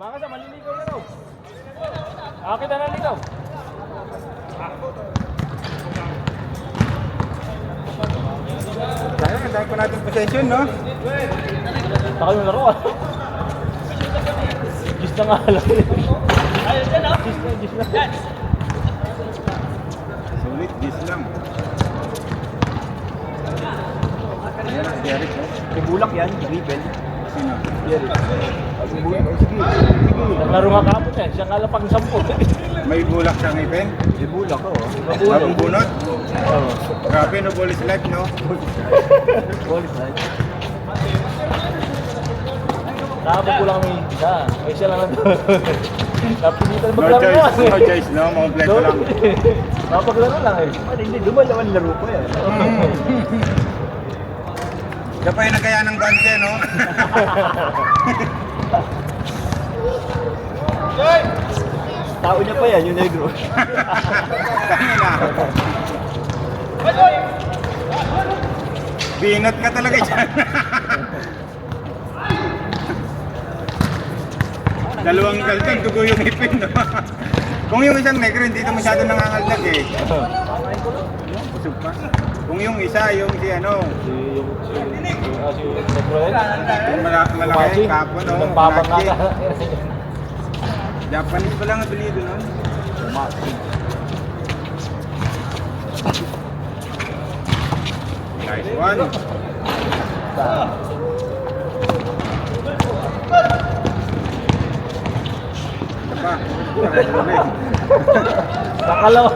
Mga sa maliligaw na daw. Kita na ligaw. Sayang, ang dami pa natin possession, no? Saka yung laro ah. Gis na nga lang. Gis na. Sulit, gis lang. Ayan, si Eric, no? May bulak yan, Grivel. Sino? Sige. Naglaro nga kapon eh. Siya nga lang pang 10. May bulak sa ngipin? May bulak, oo. Bagong bunot? Oo. Grabe, no? Police life, no? Police, right? Nakapagkulang kami isa. May siya lang nandun. Napilitan No maglaro choice, yan. no choice, no? Kompleto lang. Nakapaglaro lang eh. Hindi, dumalawan laro ko yan. Siya pa yung nagkaya ng ganse, no? Tao niya pa yan, yung negro. Tangina. Binat ka talaga dyan. Dalawang galdag, dugo yung ipin, no? Kung yung isang negro, hindi ito masyado nangangaldag eh. Busog pa. Kung yung isa, yung si ano, Si Negroen. yung malaki, kapo, no? Yung papang Malaki. nga. Japanese pa lang ang apelido nun. Nice one. Isa pa.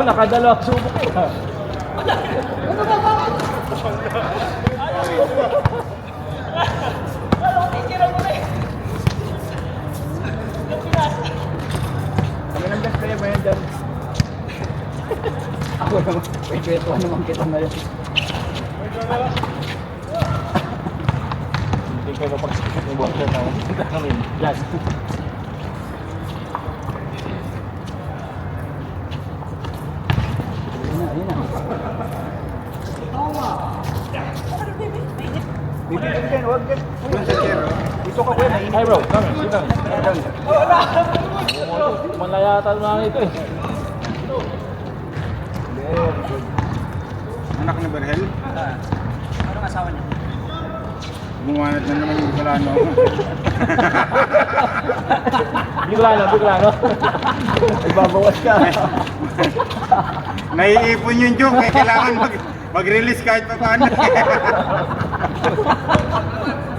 Nakadalawang subok eh. Kami ng best player ba yan dyan? Ako naman, may kwetuhan naman kita ngayon. Hindi kayo mapagsikip ng buwan na namin. Yan. Ayun na. Bibigyan dyan, huwag dyan. Doon sa chair, oh. Ito ka kuya, mainit. Hi bro, come here, sit down. Malayata na ito eh. Anak ni Berhel. Anong asawa niya? Bumanat na naman yung Bicolano. Bicolano. Nagbabawas ka. Naiipon yung joke, eh. Kailangan mag-release kahit pa paano.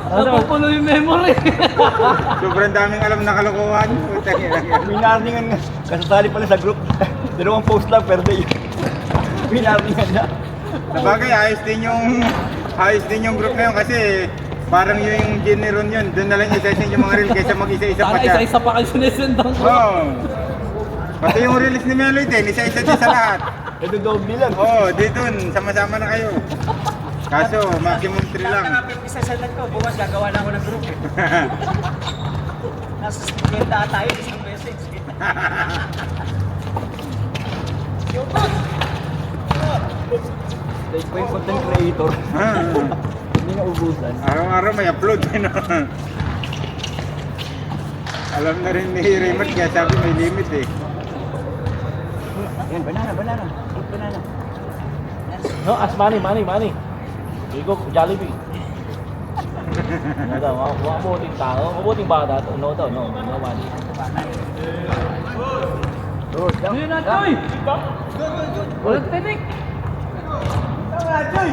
Napupuno yung memory. Sobrang daming alam na kalokohan. Putang ina. Minarningan nga. Kasasali pala sa group. 2 post lang per day. Minarningan na. Sabagay, ayos din yung group na yun kasi parang yung generon yun. Doon na lang isa-isa yung mga reel kaysa mag-isa-isa pa Sana siya. isa-isa pa kayo sinesendang ko. Oo. Pati yung release ni Meloy din, isa-isa din sa lahat. Ito doble lang. Oo, di dun, sama-sama na kayo. Kaso, maximum 3 lang. Isa-sendan ko, bukas gagawa na ako ng group. Nasa 50 tayo, isang message. Like pa yung content creator. Hindi na ubusan. Araw-araw may upload. Ano? Alam na rin ni Raymond kaya sabi may limit eh. Yan, banana. Banana. No, as money. Bigo, Jollibee. Ano daw, mabuting tao, mabuting bata to. No money. Road, lang. Ayun na, Joy! Walang tinik! Ayun, Joy!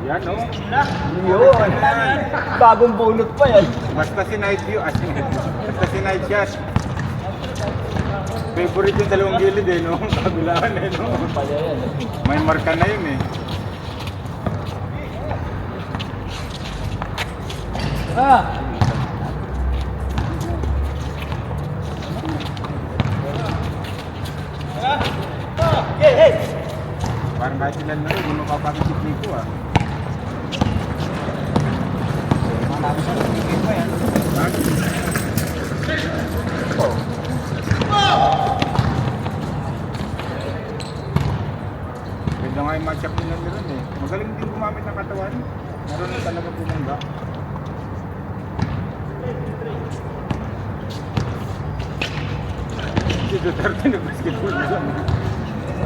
Yan no? Yun. Bagong bunot pa yan. Basta si night view, basta si night shot. Favorite yung dalawang gilid eh no? Kabilaan eh no? Pala yan. May marka na yun eh. Ah! Parang kahit sila na rin, hindi mapapakisip nito ah. Marami siya. Bibigyan pa yan. Ha? Maganda nga yung matchup nila meron eh. Magaling din gumamit ng katawan. Meron na talaga pumangga. Si Duterte nag-basketball na lang.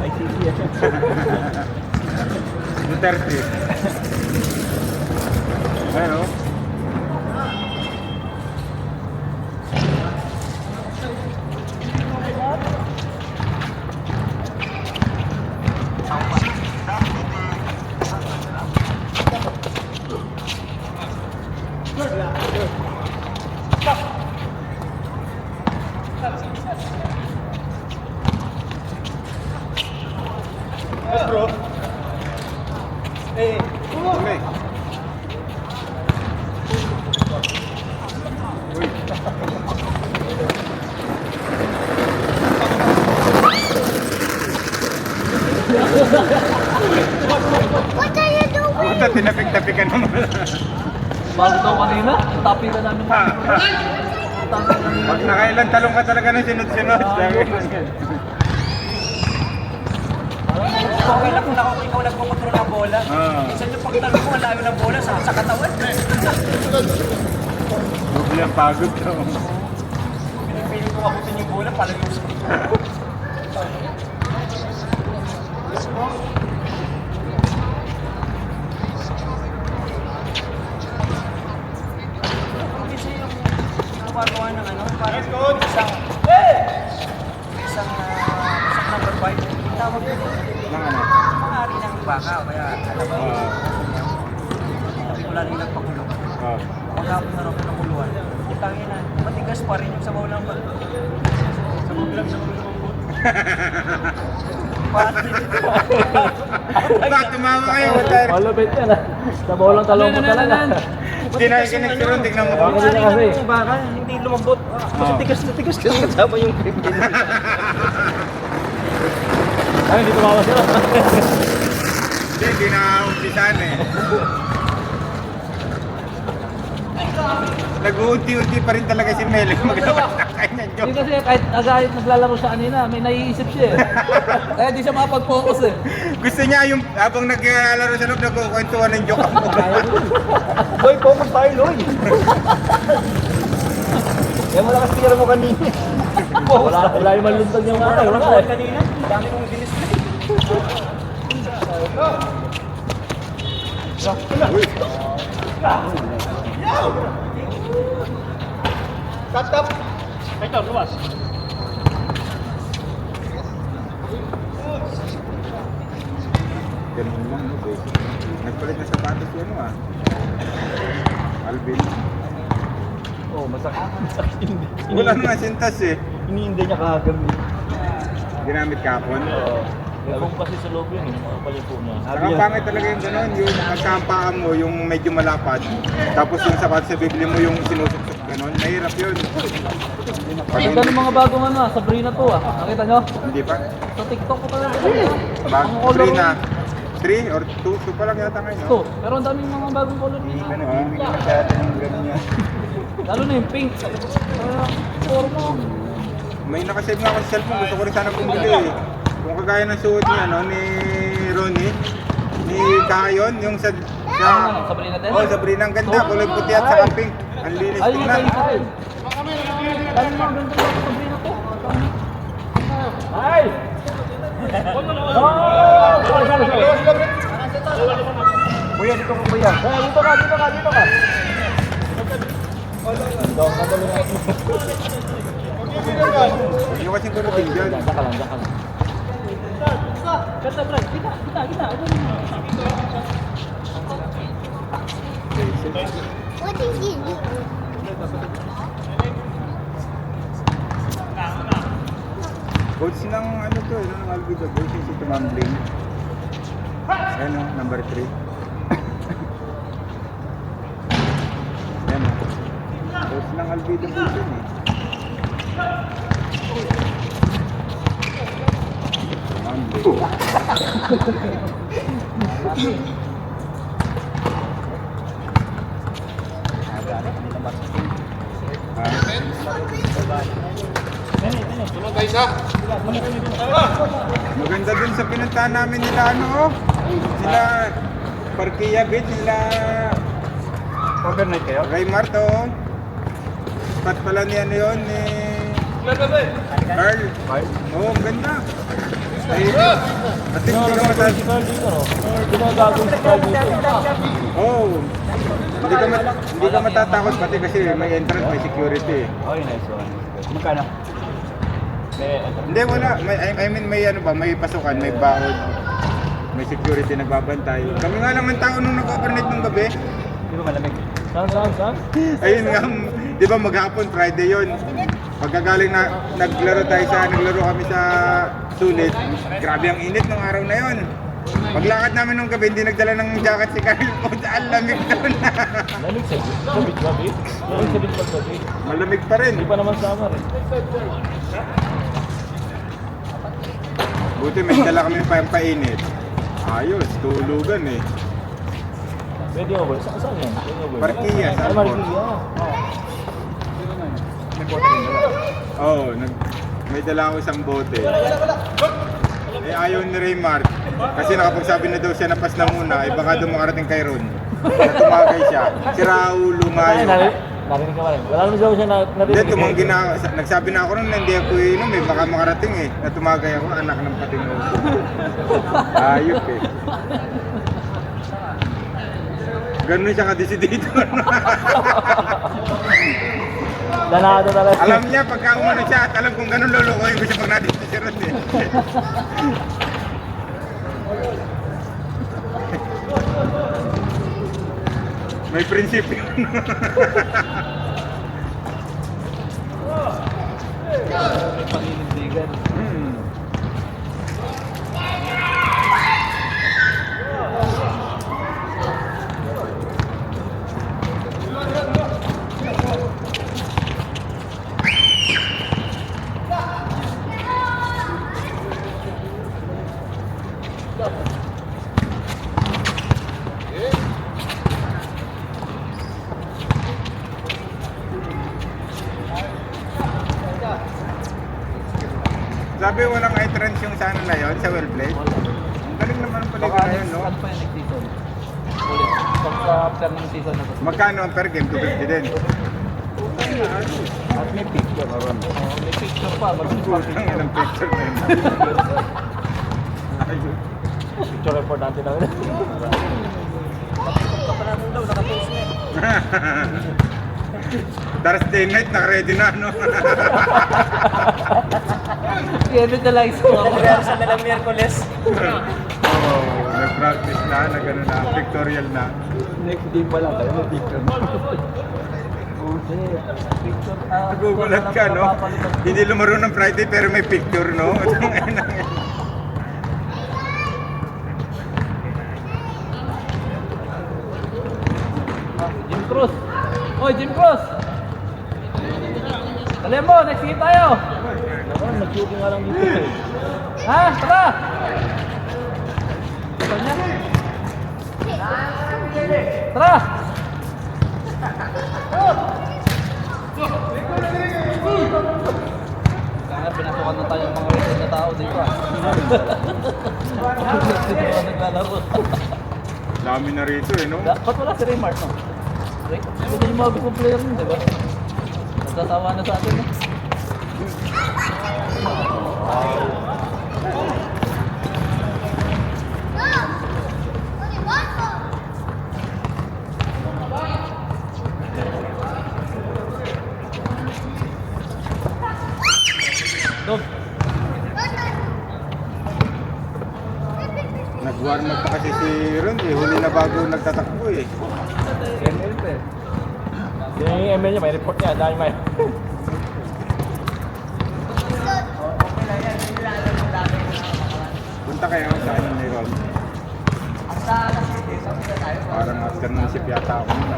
ICC yan. Duterte. Ayun o. Bro. Okay. What are you doing? Puta, tinapik-tapikan naman. Bago daw kanina, tapi na namin. Pag nakailan talong ka talaga ng sunod-sunod. Kailan kung ikaw nagkukontrol ng bola. Minsan yung pagtalo mo, layo ng bola sa katawan. Doble ang pagod daw. Pinipilit ko abutin yung bola, palagay sa kasi yung gumagawa ng ano, parang isang number 5, tawag ko. Nang ano? Maaari ng baka, kaya alam mo, wala rin nagpakulong. Maghapon na rin ng kuluan. Itangin na, matigas pa rin yung sabaw lang ba? Sabaw lang sa mga lumambot. Bakit tumawa kayo? Water? Malupit yan ah. Sabaw lang talong mo talaga. Kinakinig si Ron, tignan mo. Hindi na kasi. Yung baka, hindi lumambot. Kasi tigas na tigas kasi kasama yung pipin. Ay, hindi tumawa sila. Hindi na umpisan eh. Nag-uunti-unti pa rin talaga si Melo maglabas na kanya Hindi joke. kasi kahit naglalaro siya kanina, may naiisip siya eh. Kaya di siya makapag-focus eh. Gusto niya yung habang naglalaro sa loob, nagkukwentuhan ng joke ako. Loy, focus tayo, Loy. Kaya malakas tira mo kanina. Wala yung maluntag yung mga wala eh. Kanina, dami kong bilis na Ganun lang, no, babe. Nagpalit na sapatos yan, no, ah. Alvin. Oh, masakit. Wala nga sintas eh. Iniinda niya kahagabi. Ginamit kapon. May kung kasi sa loob yun, mga palipo niya. Saka pangit talaga yung gano'n, yung magkampaan mo, yung medyo malapad. Tapos yung sapatos sa bibili mo, yung sinusuksok gano'n. Mahirap yun. Pag Ang ganda ng mga bagong ano, Sabrina to ah. Nakita nyo? hindi pa. Sa TikTok ko talaga. Free na. 3 or 2 pa lang yata ngayon. Ito, pero ang daming mga bagong color nila. Ano, hindi masyado ng gano'n yan. Lalo na yung pink. Formo. May nakasave nga ako sa cellphone, gusto ko rin sana bumili eh. Kung kagaya ng suot niya, no, ni Ronnie, ni Kayon, yung sa... Sabrina din? Oh, Sabrina, ang ganda, kulay puti at saka pink. Ang linis Ay, yung tingnan. kayo. Dami mga ganda ng Sabrina to. Ay! Kuya, dito ko kuya. Dito ka. Yung kasing kurutin dyan. Diyan ka lang. Ganda, bro. Kita. What is he doing? Coach ng ano to, ng Alvida Boys, yung si Tumambling. Ayan o, number 3. Ayan o. Coach ng Alvida Boys yun eh. Tumambling. Ha? Maganda dun sa pinuntahan namin nila ano oh. Sila Parkia Beach, sila Overnight kayo? Raymart oh. Spot pala ni ano yun ni Carl. Oo, ang ganda. Ay, at least hindi ka matat... Hindi ka gagawin sa Carl dito. Oo. Hindi ka matatakot pati kasi may entrance, may security. Oh, nice one. Magkano? Hindi, wala. I mean, may ano ba, may pasukan, may baon. May security nagbabantay. Kami nga naman tao nung nag-overnight nung gabi. Di ba malamig? Saan? Ayun nga, di ba maghapon, Friday yun. Pagkagaling na, naglaro kami sa Sulit. Grabe ang init ng araw na yun. Paglakad namin nung gabi, hindi nagdala ng jacket si Carl. Ang lamig doon. Lamig sa beach ba, babe? Lamig sa beach ba, babe? Malamig pa rin. Hindi pa naman summer eh. Buti may dala kami painit. Ayos, tulugan eh. Pwede over. Saan yan? Pwede over. Parkia, Ay, saan Marquilla. Oo, may dala ako isang bote. Eh ayaw ni Raymart. Kasi nakapagsabi na daw siya na pas na muna, eh baka daw makarating kay Ron. Natumagay siya. Si Raul Ay, Lumayo. narinig ka ba rin? Wala naman daw siya narinig. Hindi, tumanggi na ako. Nagsabi na ako nun na hindi ako inom eh. Baka makarating eh. Natumagay ako, anak ng pating uso. Ayop eh. Ganun siya kadesidido. Danado talaga. Alam niya, pagka umano siya at alam kung ganun lulukoyin ko siya pag natin si Ron eh. May prinsipyo. Paninindigan. Sabi walang entrance yung sana na yun sa well played. Ang galing naman pala Baka yun, no? ano pa yung next season? Ulit. After ng season na to. Magkano ang per game? 250 din. At may picture na ron. May picture pa. Putang ilang picture na yun. Ayun. Picture report natin na rin. Ka pa natin daw. Nakapost na. Thursday night, naka-ready na, no? Kaya na lang isa. Sa nalang Miyerkules. Oo, nag-practice na, gano'n na, pictorial na. Next day pa lang tayo, may picture na. Picture. Nagugulat ka, no? Hindi lumaro ng Friday pero may picture, no? Jim Cruz. Oy, Jim Cruz. Alam mo, next game tayo. Nag-shooting nga lang dito eh. Ha? Tara! Ito niya. Tara! Kaya pinasukan na tayo ng mga rated na tao dito ah. Dito na naglalaro. Dami na rito, eh, no? Ba't wala si Raymart no? Ito yung mga gustong player nun, di ba? Nagsasawa na sa atin eh. Dog. Nag-warm up pa kasi si Ron, eh. Huli na bago nagtatakbo, eh. Yun yung email niya, may report niya. Dahil may... Punta kayo sa ano ni Ron. Parang afternoon shift yata ako muna.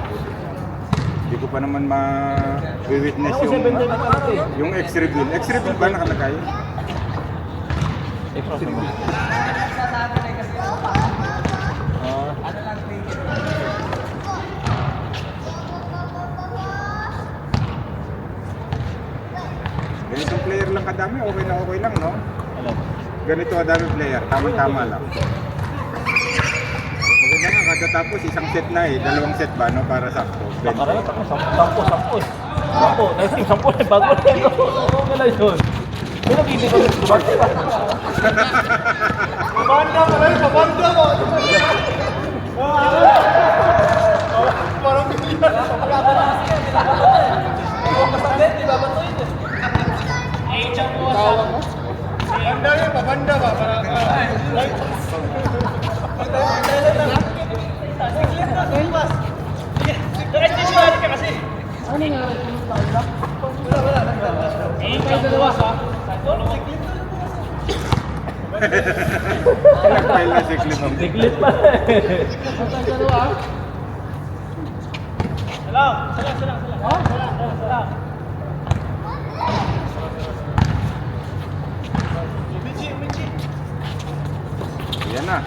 Hindi ko pa naman ma-witness Ako 7 din na pala eh. yung X-Reveal. X-Reveal ba nakalagay? X-Reveal. Ganitong player lang kadami, ganito kadami player, tama-tama lang. Maganda nga, katatapos isang set na eh. Dalawang set ba, no? Para sakto. Nakarami, sampo. Sampo, next team, sampo na, bago na ito. Okay lang yun. Pero hindi ko subag. Pabanda mo rin, pabanda mo! Parang bigyan. Pabanda yun, pabanda ba? Nag-file na si Cliff. Siglit pa. Yan na.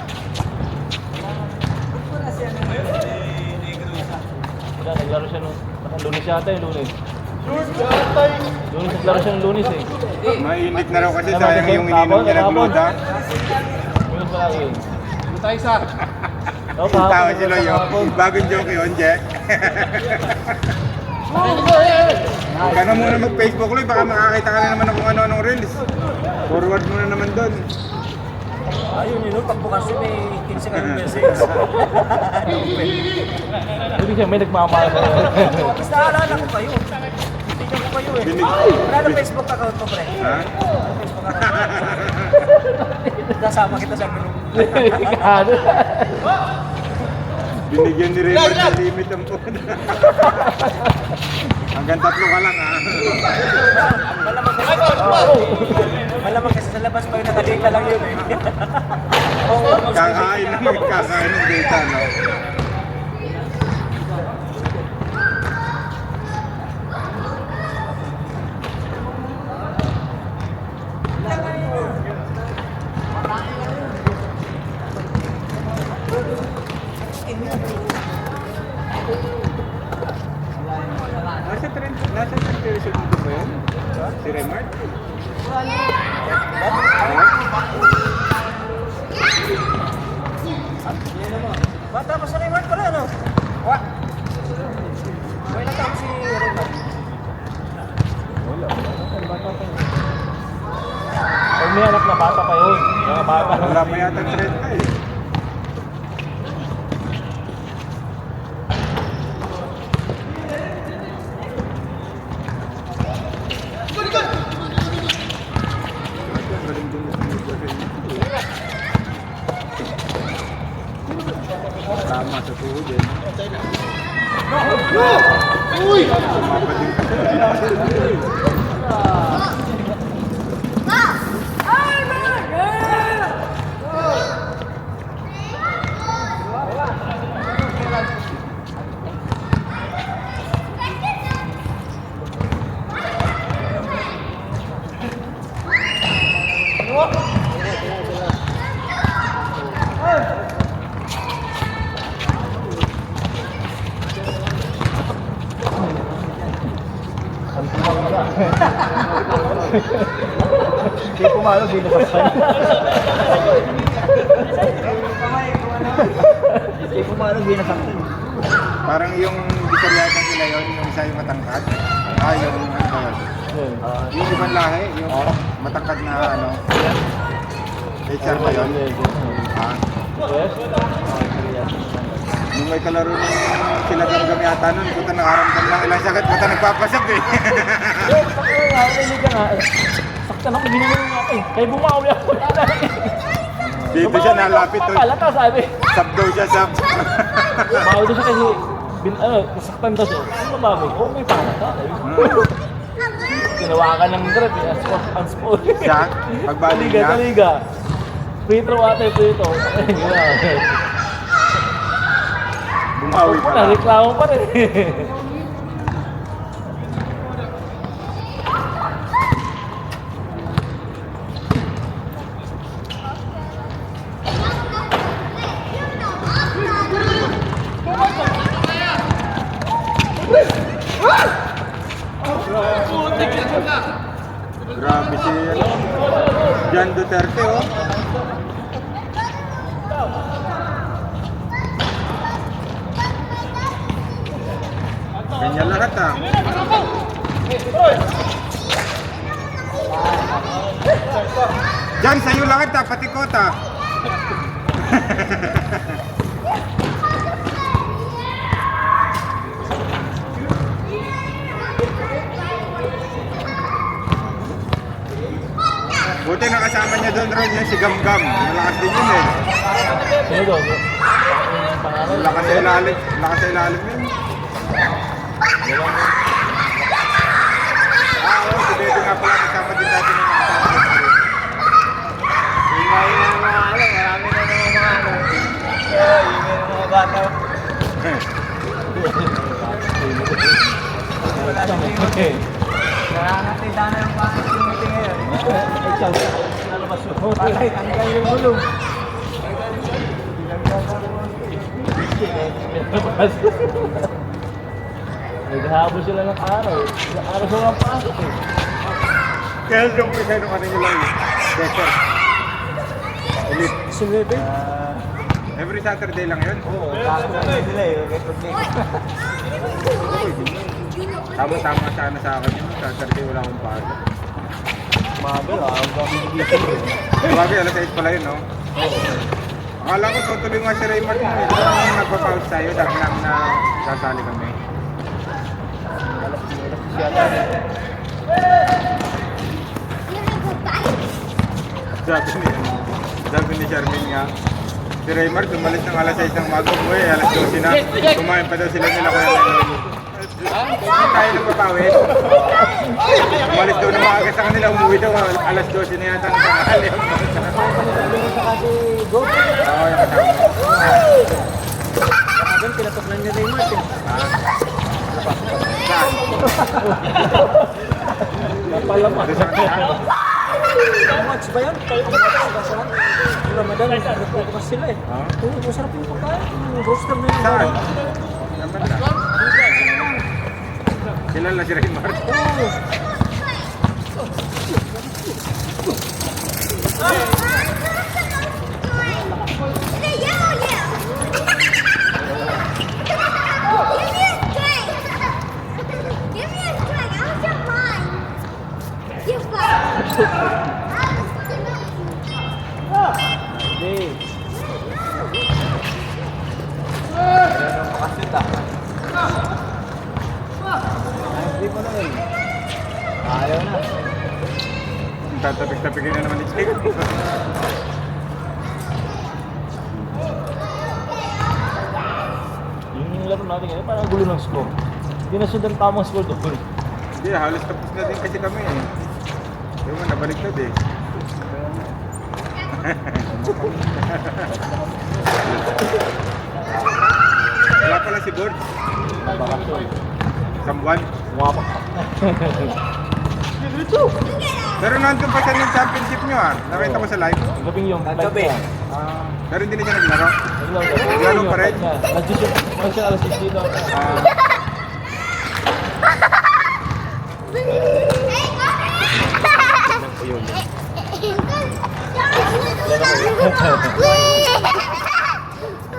Wala, naglaro siya nung lunes yata yung lunes. Lunes naglaro siya ng lunes eh. Mainit na raw kasi sayang yung ininom niya ng blood, ha? Lunes pa lang yun. Tayo, sir. Oo, kahapon, Tawa si Loyo. kahapon. Bagong joke yun, Jack. Huwag ka na muna mag-Facebook, Loy. Baka makakita ka na naman ng kung ano-anong reels. Forward mo na naman doon. Ayun yun, pagbukas yun eh, 15 ka yung message. Hindi siya, may nagmamahal sa Mas naalala ko kayo. Tingnan ko kayo eh. Wala na Facebook account mo, pre. Ha? Facebook account. Nasama kita sa group. Ano? Binigyan ni Raymond ng limit ang phone. Hanggang 3 ka lang, ha? Malamang kasi sa labas pa yung nakadata lang yun eh. Kakain ng data, no? Nasa translation dito ba yun? Si Remart? Bata pa sa Raymond pala, ano? Wa? May natapos si Raymond. Pag may anak na bata pa yun. Mga bata. Wala pa yata 30 eh. Tama sa tuhod eh. Uy! Sumapa din kasi. Hindi pumalo, di nasaktan. Hindi pumalo, di nasaktan. Parang yung Bisayatan sila yun, yung isa yung matangkad. Ah, yung ano ba yun? Yung ibang lahi, yung matangkad na ano. HR ba yun? Ah. Yes? Nung may kalaro ng sila gamgam yata nun, puta nakaramdam ng ilang sakit, puta nagpapasap eh. Hindi ka nga. Saktan ako, ginagawa nga eh. Kaya bumawi ako. Dito siya nalapit to. Papalata sabi. Sub daw siya, sub. Bumawi daw siya kasi nasaktan daw siya. Ano bago? Oo, may palata. Tinawakan ng grab eh. Unsport. Siya, pagbalik niya. Taliga. Free throw ate, free throw. Bumawi pa lang. Nareklamo pa rin. Grabe si ano. John Duterte, oh. Ganyan lahat, ah. Jan, sa'yo lahat, ah. Pati kota. Buti nakasama niya doon, Ron, yung si Gamgam. Malakas din yun, eh. Sino doon? Ang pangalan? Lakas sa ilalim. Lakas sa ilalim yun. Oo, si Bebe nga pala kasama din natin yung kasama ko. Ingay na mga ano, marami na mga ano. Ingay na mga bata. Okay. Nakakatita na yung bakit yung meeting ngayon. Ay, chance. Lalabas mo. Patay, tanggal yung gulong. Naghahabol sila ng araw. Ilang araw sila ng pasok eh. Kaya yung pisa nung ano nyo lang yun. Desert. Elite. Sumebe? Every Saturday lang yun. Oo, kakasin sila eh. Tama-tama sana sa akin yun. Saturday wala akong pasok. Magal, ang dami dito. Grabe, alas 8 pala yun, no? Akala ko tutuloy nga si Raymond mo eh. Parang nagpa-pause tayo. Sabi namin na sasali kami. Sabi ni Charmaine nga, si Raymond tumalis ng alas 6 ng umaga, uwi, alas 12 na, kumain pa daw sila nila kuya Lolo. Tayo nagpapawid. Tumalis daw na maaga sa kanila, umuwi daw, alas 12 na yata ng tanghali. Oo, yung kasama. Abang pinatuklan niya Raymond eh. Saan? Napalaman. Doon sa kanila? How much ba yun? Kayo ang bata sa restaurant? Ramadan, nagpupukas sila eh. Ha? Oo, masarap yung pagkain. Yung roaster na yun. Saan? Saan ba na? Kilala si Raymond. Oo. Hindi. Makasita. Hindi pa na yun. Ayaw na. Tatapik-tapigin na naman ni Chico. Yung laro natin ngayon, parang gulo ng score. Hindi na sundan tamang score doon. Hindi, halos tapos na din kasi kami eh. Di ba, nabaliktad eh. Wala pala si Gord. Bakasyon. Isang buwan. Umapak pa. Pero nandun pa siya ng championship nyo ah. Nakita ko sa live. Gabing yung Kagabi. Pero hindi na siya naglaro. Naglaro pa rin. Nag-shoot siya alas 6 dito. Ah,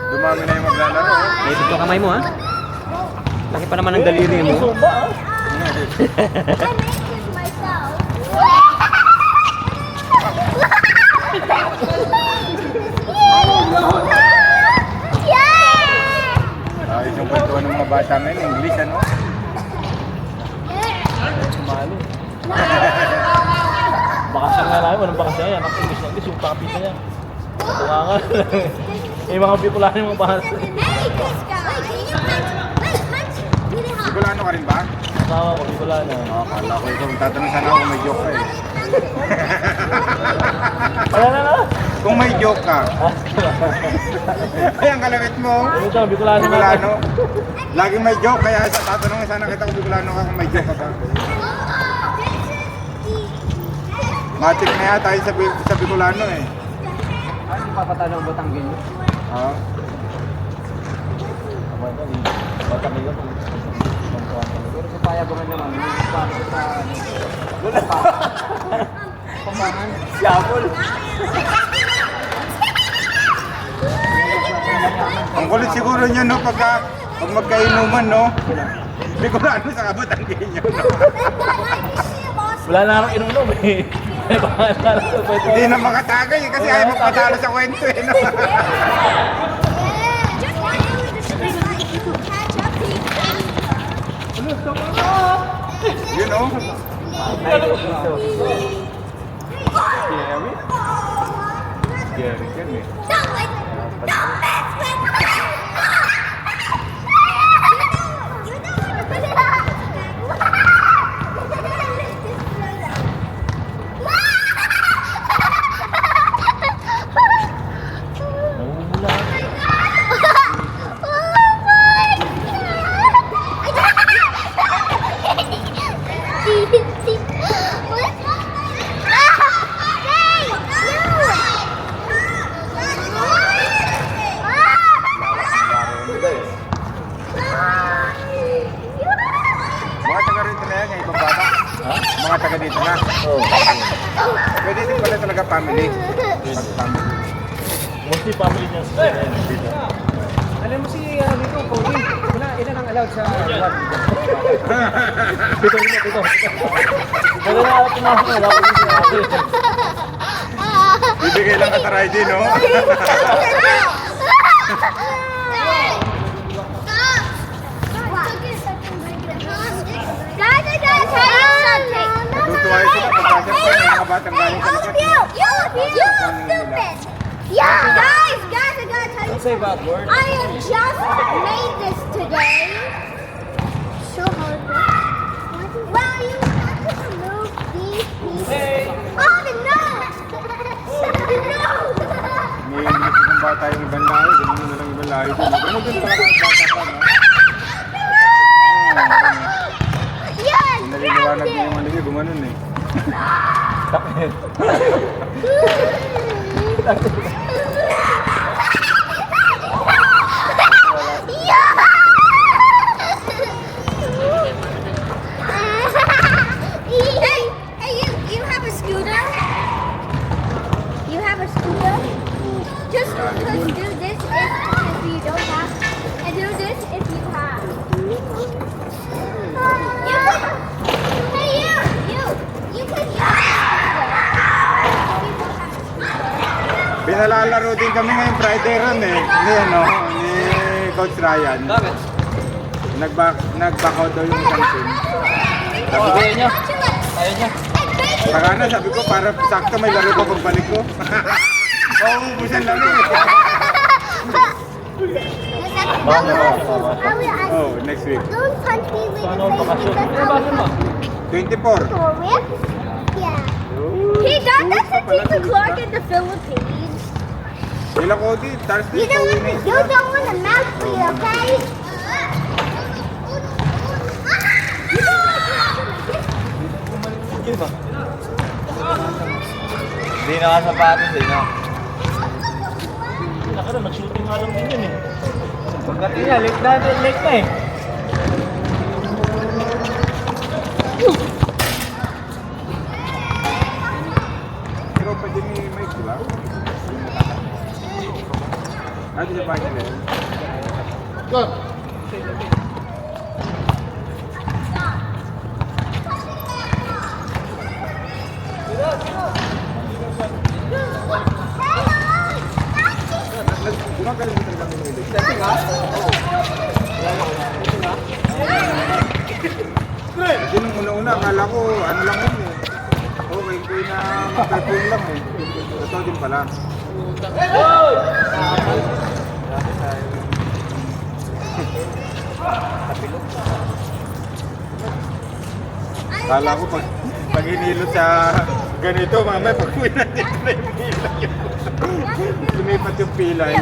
dumami na yung maglalaro. Naisip yung kamay mo ha? Laki pa naman ang daliri mo. Sumba ah. Ayos yung kwentuhan ng mga bata ngayon. English ano? Sumali. Bakasyon nga namin, walang bakasyon yan. Ang English na English, yung kapita niya. Tungangan. Yung mga Bicolano yung mga bahasa. Sigulano ka rin ba? Kasama ko, Bicolano. Oo, kala ko ikaw. Tatanong sana ako kung may joke ka eh. Ayan na na! Kung may joke ka. Ay, ang kalawit mo. Ito, Bicolano na. Bicolano. Laging may joke, kaya tatanungin sana kita kung Bicolano ka kung may joke ka ba. Matik na yata tayo sa Bicolano eh. Ano yung papatalo ang Batanggin nyo? Oo. Batanggin ko. Pero sa payabangan naman, yung pa sa... pambangan. Si Apple. Ang kulit siguro niya, no, pag magkainuman, no? Hindi ko na ano sa kabutang niyo, no? Wala na akong inunom eh. Hindi na makatagay kasi ayaw magpatalo sa kwento, eh, no? Yun, oh. Scary. Scary yan eh. Mga taga rito na yan, yung ibang bata. Mga taga dito na. Oo. Pwede din pala talaga family. Pag family. Mostly family niya sa dito. Alam mo si Rico, Cody, wala, ilan ang allowed sa lugar? Dito. Wala na ako pumasok na. Wala ko dito na ako. Bibigay lang ka sa ride, no? Natutuwa yun sila pagkasap ko ng mga batang galing sa likod. Yeah, guys, I gotta tell you Don't say bad word. I have just made this today. So hard. Well, you have to remove these pieces. Oh, the nose! The nose! May English ng bata yung ibang lahi, ganun na lang ibang lahi. Ganun din pala ang bata pa, no? Yes, Kung naliliwanag niya yung maligay, gumanon eh. Hey, you have a scooter? You have a scooter? Just do this if you don't have, and do this if you have. Hey, you can use Pinalalaro din kami ngayong Friday ron eh. Ni ano, ni Coach Ryan. Bakit? Nag-back out daw yung isang team. Sabi ko niya. Ayaw niya. Saka na, sabi ko, para sakto may laro ko pagbalik ko. Mauubusan laro eh. Oh, next week. Don't punch me with Paano ang bakasyon? the Bakit mo? 24. Yeah. Hey, Dad, that's a Tita Clark in the Philippines. Sila Cody, Thursday, You don't want to mouth me, okay? Sige ba? Hindi na kasapatos eh, no? Naka na, nag-shooting nga lang din yun eh. Pagdating niya, late na eh. Pero pwede ni Mike, di ba? Ano sa bahay nila? Gumagaling mo talaga ng milig. Kasi nung una-una, akala ko, ano lang yun eh. Okay, kaya na mag-perform lang eh. Totoo din pala. Akala ko pag hinilot sa ganito, mamaya pag uwi natin na yung pilay. Lumipat yung pilay.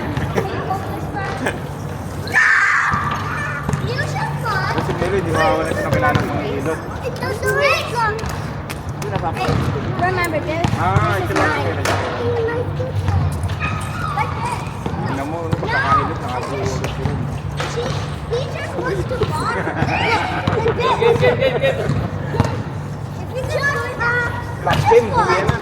You should fun. Kasi meron, hindi mawawala sa kakilala ng mga hilot. It's the red one. Hey, remember this? Ah, ito lang yung pilay. Like this. Tingnan mo, ano pagkakahilot, nakatulog sila. He just wants to fun. Like this. If you just Last game, fun.